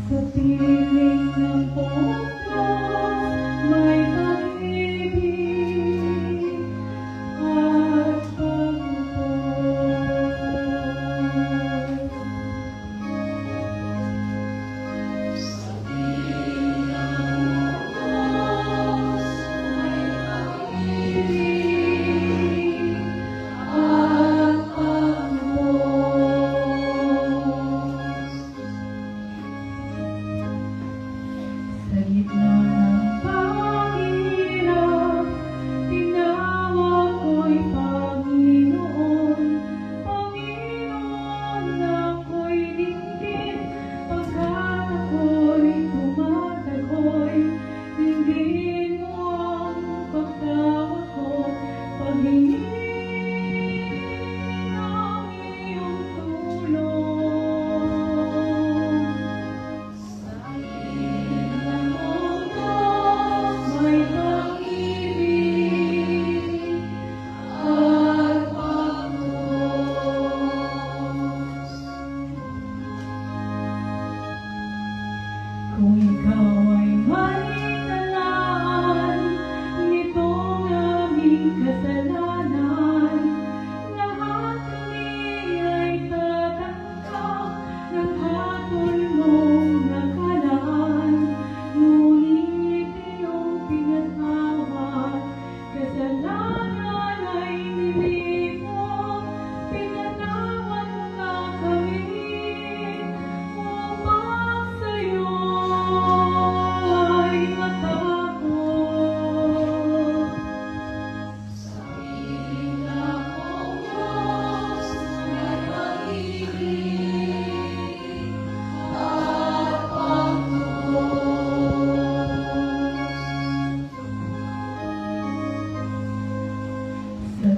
Sa piling ng punos may pag-ibig at pagmamahal. Sa piling ng punos may pag-ibig at pagmamahal. Sa gitna ng pag-hirap, tinawag ko'y Panginoon. Panginoon, ako'y dinggin, pagkat ako'y tumatakoy. Dinggin mo ang pagtawag ko, paghihingin ang iyong tulong. Sa piling ng punos may pag-ibig at pagmamahal. Kung ikaw ay manitalaan nitong aming kasalanan, lahat kami ay tatanggap ng hatol mong nakalaan. Ngunit iyong pinatawad, kasalanan ay nilimot. Pinatawad mo nga kami upang sa'yo ay matakot. Sa piling ng punos may pag-ibig at pagmamahal. Sa